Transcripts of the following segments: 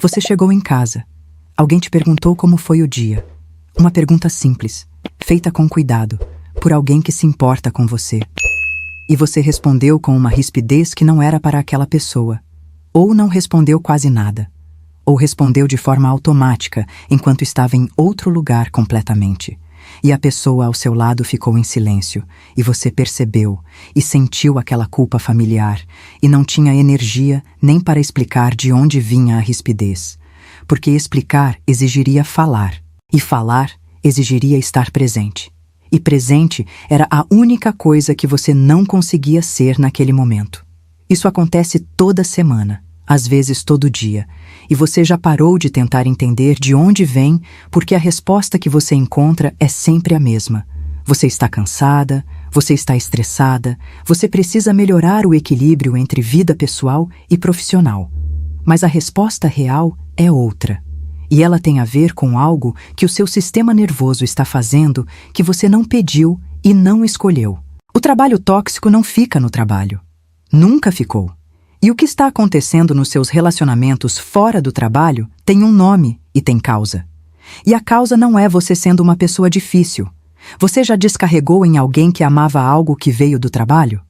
Você chegou em casa. Alguém te perguntou como foi o dia. Uma pergunta simples, feita com cuidado, por alguém que se importa com você. E você respondeu com uma rispidez que não era para aquela pessoa. Ou não respondeu quase nada. Ou respondeu de forma automática, enquanto estava em outro lugar completamente. E a pessoa ao seu lado ficou em silêncio, e você percebeu, e sentiu aquela culpa familiar, e não tinha energia nem para explicar de onde vinha a rispidez. Porque explicar exigiria falar, e falar exigiria estar presente. E presente era a única coisa que você não conseguia ser naquele momento. Isso acontece toda semana, às vezes todo dia, e você já parou de tentar entender de onde vem, porque a resposta que você encontra é sempre a mesma. Você está cansada, você está estressada, você precisa melhorar o equilíbrio entre vida pessoal e profissional. Mas a resposta real é outra. E ela tem a ver com algo que o seu sistema nervoso está fazendo que você não pediu e não escolheu. O trabalho tóxico não fica no trabalho. Nunca ficou. E o que está acontecendo nos seus relacionamentos fora do trabalho tem um nome e tem causa. E a causa não é você sendo uma pessoa difícil. Você já descarregou em alguém que amava algo que veio do trabalho?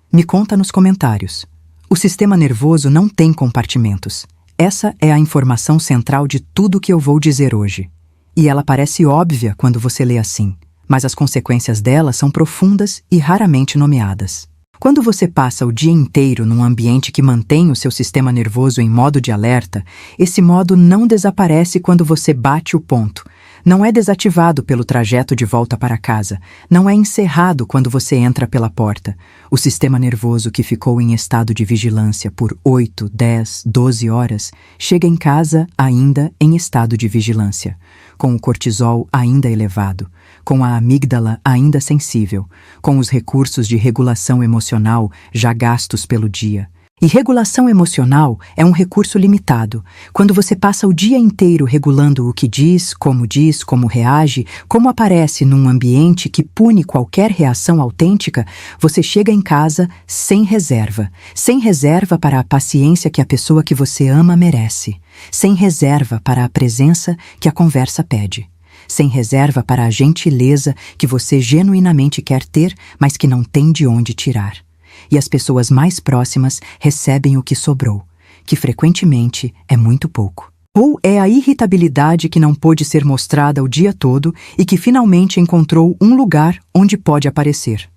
Me conta nos comentários. O sistema nervoso não tem compartimentos. Essa é a informação central de tudo que eu vou dizer hoje. E ela parece óbvia quando você lê assim, mas as consequências dela são profundas e raramente nomeadas. Quando você passa o dia inteiro num ambiente que mantém o seu sistema nervoso em modo de alerta, esse modo não desaparece quando você bate o ponto. Não é desativado pelo trajeto de volta para casa. Não é encerrado quando você entra pela porta. O sistema nervoso que ficou em estado de vigilância por 8, 10, 12 horas chega em casa ainda em estado de vigilância, com o cortisol ainda elevado, com a amígdala ainda sensível, com os recursos de regulação emocional já gastos pelo dia. E regulação emocional é um recurso limitado. Quando você passa o dia inteiro regulando o que diz, como reage, como aparece num ambiente que pune qualquer reação autêntica, você chega em casa sem reserva para a paciência que a pessoa que você ama merece, sem reserva para a presença que a conversa pede, sem reserva para a gentileza que você genuinamente quer ter, mas que não tem de onde tirar. E as pessoas mais próximas recebem o que sobrou, que frequentemente é muito pouco. Ou é a irritabilidade que não pôde ser mostrada o dia todo e que finalmente encontrou um lugar onde pode aparecer.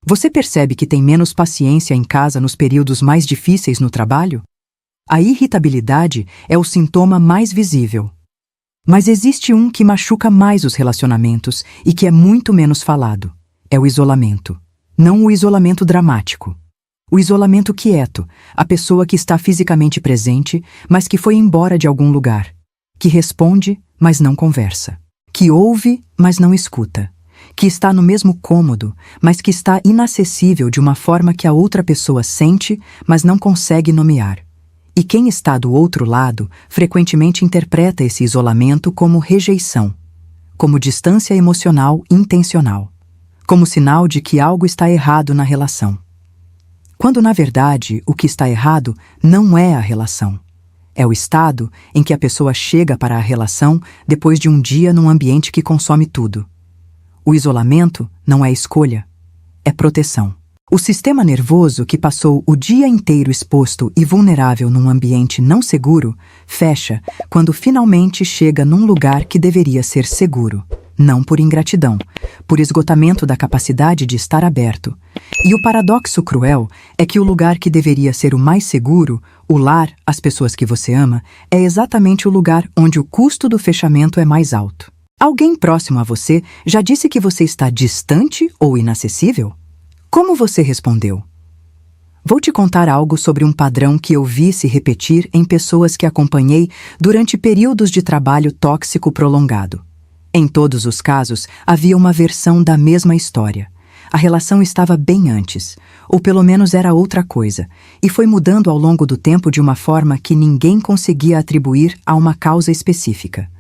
Você percebe que tem menos paciência em casa nos períodos mais difíceis no trabalho? A irritabilidade é o sintoma mais visível. Mas existe um que machuca mais os relacionamentos e que é muito menos falado. É o isolamento. Não o isolamento dramático. O isolamento quieto, a pessoa que está fisicamente presente, mas que foi embora de algum lugar. Que responde, mas não conversa. Que ouve, mas não escuta. Que está no mesmo cômodo, mas que está inacessível de uma forma que a outra pessoa sente, mas não consegue nomear. E quem está do outro lado frequentemente interpreta esse isolamento como rejeição, como distância emocional intencional, como sinal de que algo está errado na relação. Quando, na verdade, o que está errado não é a relação. É o estado em que a pessoa chega para a relação depois de um dia num ambiente que consome tudo. O isolamento não é escolha, é proteção. O sistema nervoso que passou o dia inteiro exposto e vulnerável num ambiente não seguro, fecha quando finalmente chega num lugar que deveria ser seguro. Não por ingratidão, por esgotamento da capacidade de estar aberto. E o paradoxo cruel é que o lugar que deveria ser o mais seguro, o lar, as pessoas que você ama, é exatamente o lugar onde o custo do fechamento é mais alto. Alguém próximo a você já disse que você está distante ou inacessível? Como você respondeu? Vou te contar algo sobre um padrão que eu vi se repetir em pessoas que acompanhei durante períodos de trabalho tóxico prolongado. Em todos os casos, havia uma versão da mesma história. A relação estava bem antes, ou pelo menos era outra coisa, e foi mudando ao longo do tempo de uma forma que ninguém conseguia atribuir a uma causa específica.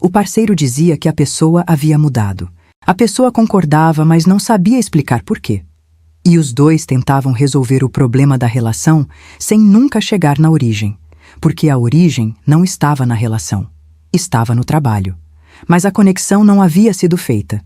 O parceiro dizia que a pessoa havia mudado. A pessoa concordava, mas não sabia explicar por quê. E os dois tentavam resolver o problema da relação sem nunca chegar na origem. porque a origem não estava na relação, estava no trabalho. Mas a conexão não havia sido feita.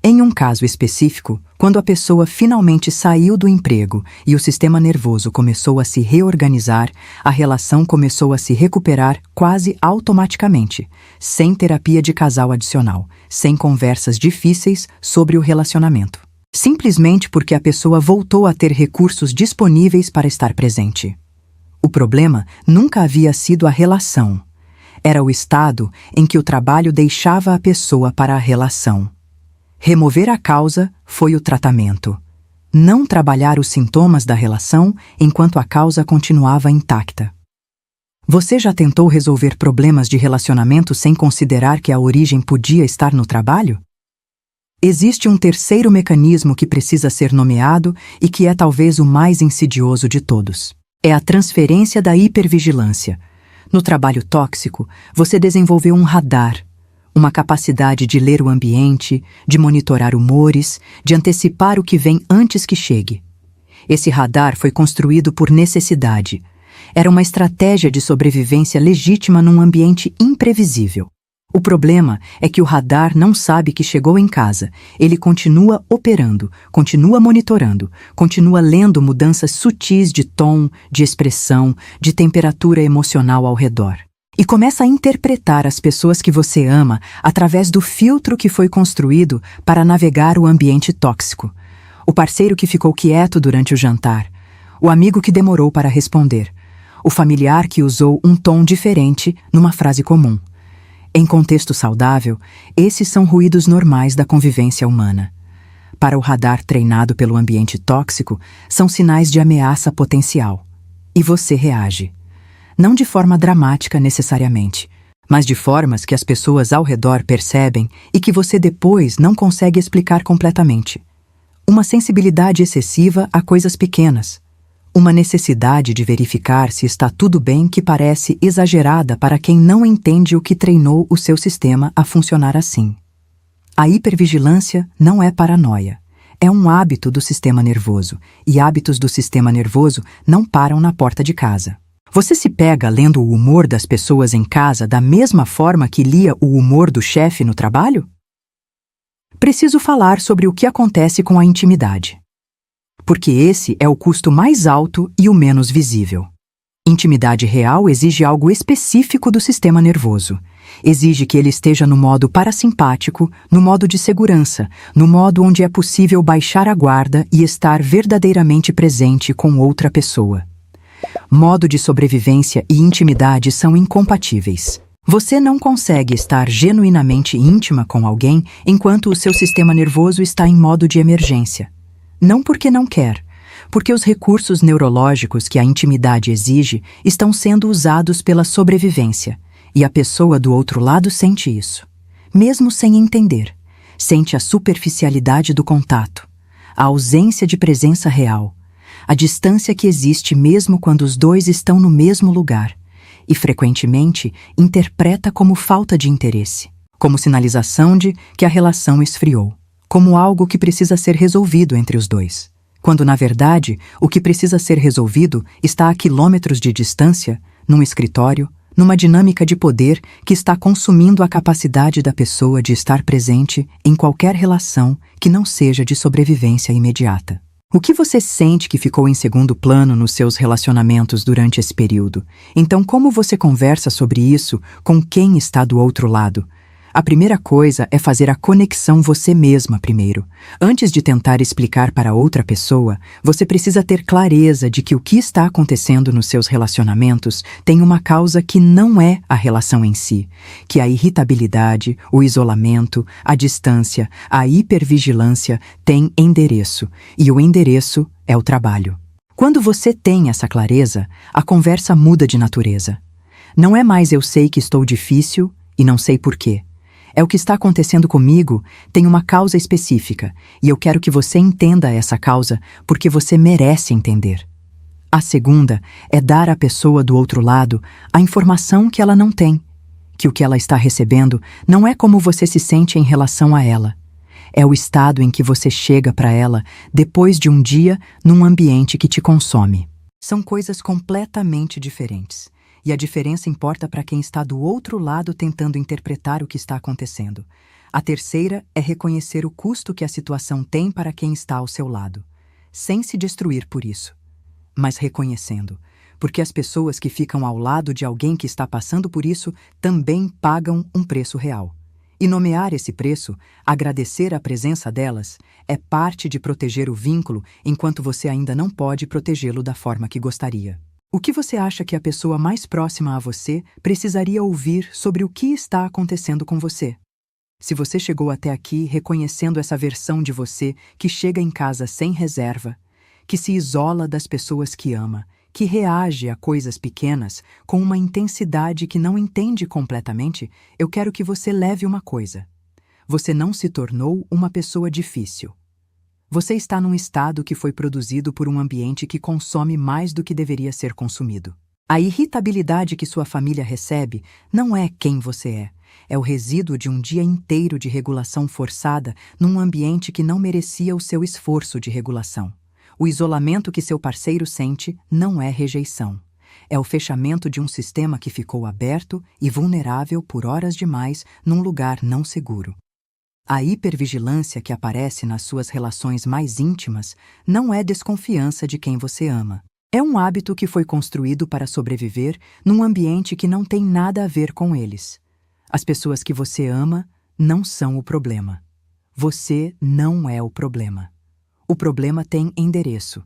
Em um caso específico, quando a pessoa finalmente saiu do emprego e o sistema nervoso começou a se reorganizar, a relação começou a se recuperar quase automaticamente, sem terapia de casal adicional, sem conversas difíceis sobre o relacionamento. Simplesmente porque a pessoa voltou a ter recursos disponíveis para estar presente. O problema nunca havia sido a relação. Era o estado em que o trabalho deixava a pessoa para a relação. Remover a causa foi o tratamento. Não trabalhar os sintomas da relação enquanto a causa continuava intacta. Você já tentou resolver problemas de relacionamento sem considerar que a origem podia estar no trabalho? Existe um terceiro mecanismo que precisa ser nomeado e que é talvez o mais insidioso de todos. É a transferência da hipervigilância. No trabalho tóxico, você desenvolveu um radar, uma capacidade de ler o ambiente, de monitorar humores, de antecipar o que vem antes que chegue. Esse radar foi construído por necessidade. Era uma estratégia de sobrevivência legítima num ambiente imprevisível. O problema é que o radar não sabe que chegou em casa. Ele continua operando, continua monitorando, continua lendo mudanças sutis de tom, de expressão, de temperatura emocional ao redor. E começa a interpretar as pessoas que você ama através do filtro que foi construído para navegar o ambiente tóxico. O parceiro que ficou quieto durante o jantar, o amigo que demorou para responder, o familiar que usou um tom diferente numa frase comum. Em contexto saudável, esses são ruídos normais da convivência humana. Para o radar treinado pelo ambiente tóxico, são sinais de ameaça potencial. E você reage. Não de forma dramática necessariamente, mas de formas que as pessoas ao redor percebem e que você depois não consegue explicar completamente. Uma sensibilidade excessiva a coisas pequenas. Uma necessidade de verificar se está tudo bem que parece exagerada para quem não entende o que treinou o seu sistema a funcionar assim. A hipervigilância não é paranoia. É um hábito do sistema nervoso, e hábitos do sistema nervoso não param na porta de casa. Você se pega lendo o humor das pessoas em casa da mesma forma que lia o humor do chefe no trabalho? Preciso falar sobre o que acontece com a intimidade. Porque esse é o custo mais alto e o menos visível. Intimidade real exige algo específico do sistema nervoso. Exige que ele esteja no modo parasimpático, no modo de segurança, no modo onde é possível baixar a guarda e estar verdadeiramente presente com outra pessoa. Modo de sobrevivência e intimidade são incompatíveis. Você não consegue estar genuinamente íntima com alguém enquanto o seu sistema nervoso está em modo de emergência. Não porque não quer, porque os recursos neurológicos que a intimidade exige estão sendo usados pela sobrevivência, e a pessoa do outro lado sente isso. Mesmo sem entender, sente a superficialidade do contato, a ausência de presença real, a distância que existe mesmo quando os dois estão no mesmo lugar, e frequentemente interpreta como falta de interesse, como sinalização de que a relação esfriou, como algo que precisa ser resolvido entre os dois, quando na verdade o que precisa ser resolvido está a quilômetros de distância, num escritório, numa dinâmica de poder que está consumindo a capacidade da pessoa de estar presente em qualquer relação que não seja de sobrevivência imediata. O que você sente que ficou em segundo plano nos seus relacionamentos durante esse período? Então, como você conversa sobre isso com quem está do outro lado? A primeira coisa é fazer a conexão você mesma primeiro. Antes de tentar explicar para outra pessoa, você precisa ter clareza de que o que está acontecendo nos seus relacionamentos tem uma causa que não é a relação em si, que a irritabilidade, o isolamento, a distância, a hipervigilância tem endereço, e o endereço é o trabalho. Quando você tem essa clareza, a conversa muda de natureza. Não é mais eu sei que estou difícil e não sei por quê. É o que está acontecendo comigo, tem uma causa específica, e eu quero que você entenda essa causa porque você merece entender. A segunda é dar à pessoa do outro lado a informação que ela não tem, que o que ela está recebendo não é como você se sente em relação a ela. É o estado em que você chega para ela depois de um dia num ambiente que te consome. São coisas completamente diferentes. e a diferença importa para quem está do outro lado tentando interpretar o que está acontecendo. A terceira é reconhecer o custo que a situação tem para quem está ao seu lado, sem se destruir por isso, mas reconhecendo, porque as pessoas que ficam ao lado de alguém que está passando por isso também pagam um preço real. E nomear esse preço, agradecer a presença delas, é parte de proteger o vínculo enquanto você ainda não pode protegê-lo da forma que gostaria. O que você acha que a pessoa mais próxima a você precisaria ouvir sobre o que está acontecendo com você? Se você chegou até aqui reconhecendo essa versão de você que chega em casa sem reserva, que se isola das pessoas que ama, que reage a coisas pequenas com uma intensidade que não entende completamente, eu quero que você leve uma coisa. Você não se tornou uma pessoa difícil. Você está num estado que foi produzido por um ambiente que consome mais do que deveria ser consumido. A irritabilidade que sua família recebe não é quem você é o resíduo de um dia inteiro de regulação forçada num ambiente que não merecia o seu esforço de regulação. O isolamento que seu parceiro sente não é rejeição. É o fechamento de um sistema que ficou aberto e vulnerável por horas demais num lugar não seguro. A hipervigilância que aparece nas suas relações mais íntimas não é desconfiança de quem você ama. É um hábito que foi construído para sobreviver num ambiente que não tem nada a ver com eles. As pessoas que você ama não são o problema. Você não é o problema. O problema tem endereço.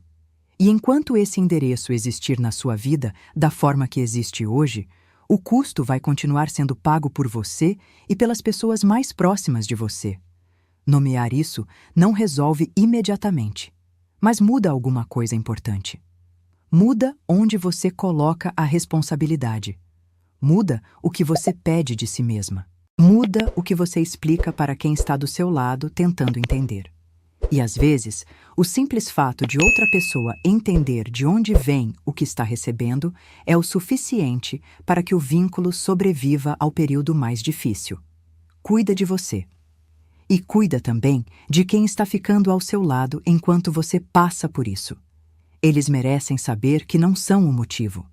E enquanto esse endereço existir na sua vida da forma que existe hoje, o custo vai continuar sendo pago por você e pelas pessoas mais próximas de você. Nomear isso não resolve imediatamente, mas muda alguma coisa importante. Muda onde você coloca a responsabilidade. Muda o que você pede de si mesma. Muda o que você explica para quem está do seu lado tentando entender. E às vezes, o simples fato de outra pessoa entender de onde vem o que está recebendo é o suficiente para que o vínculo sobreviva ao período mais difícil. Cuida de você. E cuida também de quem está ficando ao seu lado enquanto você passa por isso. Eles merecem saber que não são o motivo.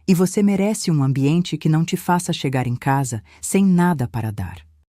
E você merece um ambiente que não te faça chegar em casa sem nada para dar.